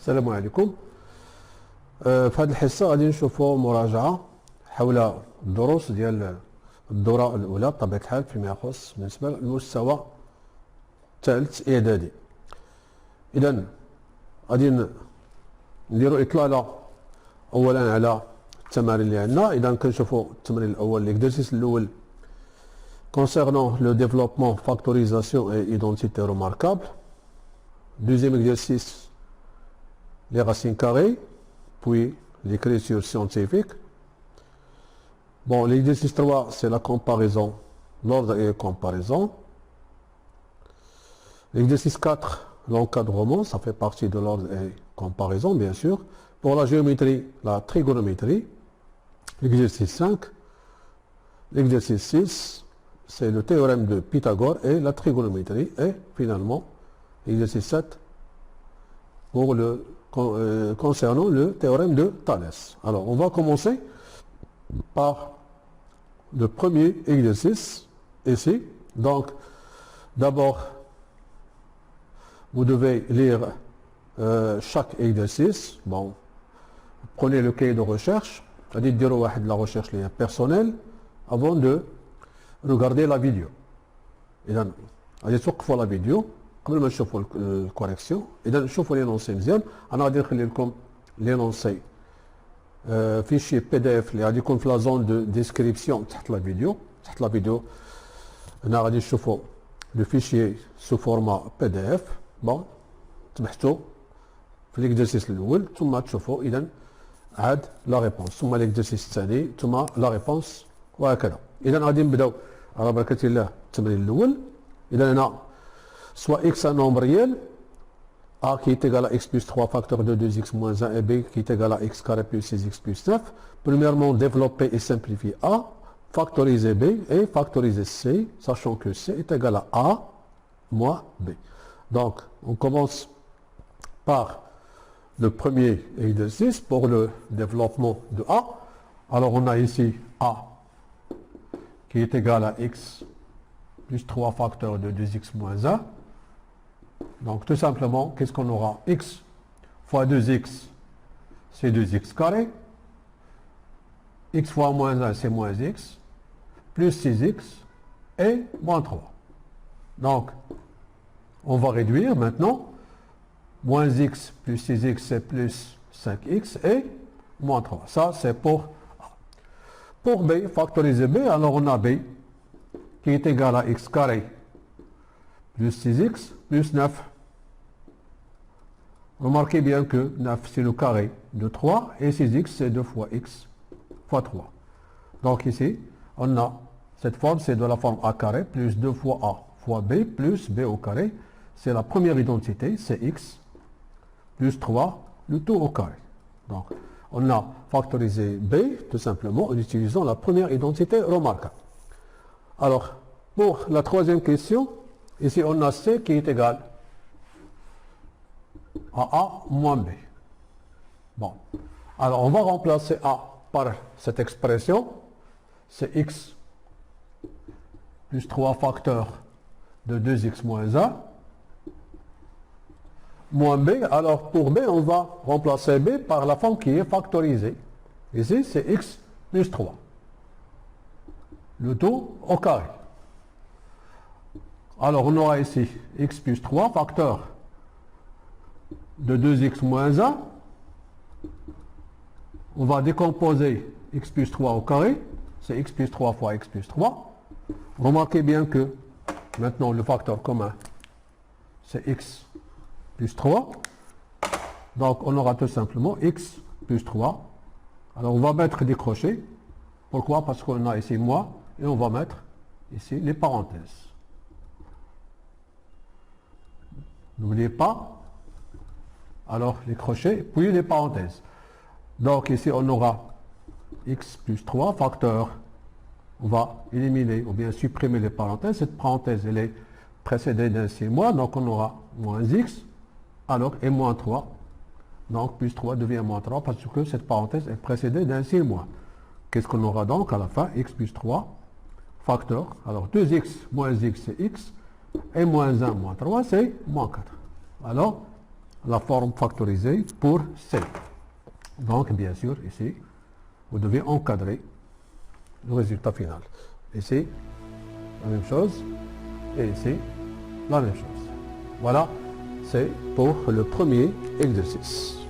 السلام عليكم. في هذه الحصه غادي نشوفوا مراجعه حول الدروس ديال الدوره الاولى بطبيعه الحال فيما يخص بالنسبه للمستوى الثالث اعدادي. اذا غادي نديروا اطلاله اولا على التمارين اللي عندنا. اذا كنشوفوا التمرين الاول ليكزرسيس الاول concernant le développement, factorisation et identité remarquable. Deuxième exercice, les racines carrées, puis l'écriture scientifique. Bon, l'exercice 3, c'est la comparaison, l'ordre et la comparaison. L'exercice 4, l'encadrement, ça fait partie de l'ordre et comparaison, bien sûr. Pour la géométrie, la trigonométrie. L'exercice 5. L'exercice 6, c'est le théorème de Pythagore et la trigonométrie. Et finalement, l'exercice 7 pour concernant le théorème de Thalès. Alors, on va commencer par le premier exercice ici. Donc, d'abord, vous devez lire chaque exercice. Bon, prenez le cahier de recherche. C'est-à-dire la recherche personnelle avant de regarder la vidéo. إذا غادي توقفوا لا فيديو قبل ما نشوفوا الكوريكسيون. إذا نشوفوا لينونسي مزيان. أنا غادي نخلي لكم لينونسي فيشي بي دي اف اللي غادي يكون في لا زون دو ديسكريبسيون تحت لا فيديو. تحت لا فيديو هنا غادي تشوفوا لو فيشي سو فورما بي دي اف. بون تبحثوا في ليكزرسيس الأول ثم تشوفوا إذا عاد لا ريبونس ثم ليكزرسيس الثاني ثم لا ريبونس وهكذا. إذا غادي نبداو على بركة الله التمرين الأول. إذا هنا soit x un nombre réel, a qui est égal à x plus 3 facteur de 2x moins 1 et b qui est égal à x carré plus 6x plus 9. Premièrement, développer et simplifier a, factoriser b et factoriser c, sachant que c est égal à a moins b. Donc, on commence par le premier exercice pour le développement de a. Alors, on a ici a qui est égal à x plus 3 facteur de 2x moins 1. Donc tout simplement, qu'est-ce qu'on aura? X fois 2x, c'est 2x carré. X fois moins 1, c'est moins x. Plus 6x et moins 3. Donc, on va réduire maintenant. Moins x plus 6x, c'est plus 5x et moins 3. Ça, c'est pour A. Pour B, factoriser B, alors on a B qui est égal à x carré plus 6x plus 9. Remarquez bien que 9 c'est le carré de 3 et 6x c'est 2 fois x fois 3. Donc ici, on a cette forme, c'est de la forme a carré plus 2 fois a fois b plus b au carré. C'est la première identité, c'est x plus 3, le tout au carré. Donc, on a factorisé b tout simplement en utilisant la première identité remarquable. Alors, pour la troisième question, ici on a c qui est égal à a moins b. Bon, alors on va remplacer a par cette expression, c'est x plus 3 facteurs de 2x moins 1 moins b. Alors pour b, on va remplacer b par la forme qui est factorisée. Ici, c'est x plus 3. Le tout au carré. Alors on aura ici x plus 3 facteur de 2x moins 1. On va décomposer x plus 3 au carré. C'est x plus 3 fois x plus 3. Remarquez bien que maintenant le facteur commun c'est x plus 3. Donc on aura tout simplement x plus 3. Alors on va mettre des crochets. Pourquoi? Parce qu'on a ici moins et on va mettre ici les parenthèses. N'oubliez pas, alors les crochets, puis les parenthèses. Donc ici on aura x plus 3 facteur, on va éliminer ou bien supprimer les parenthèses. Cette parenthèse elle est précédée d'un signe moins, donc on aura moins x, alors et moins 3. Donc plus 3 devient moins 3 parce que cette parenthèse est précédée d'un signe moins. Qu'est-ce qu'on aura donc à la fin? X plus 3 facteur, alors 2x moins x c'est x, et moins 1 moins 3 c'est moins 4. Alors la forme factorisée pour C. Donc, bien sûr, ici, vous devez encadrer le résultat final. Ici, la même chose, et ici, la même chose. Voilà, c'est pour le premier exercice.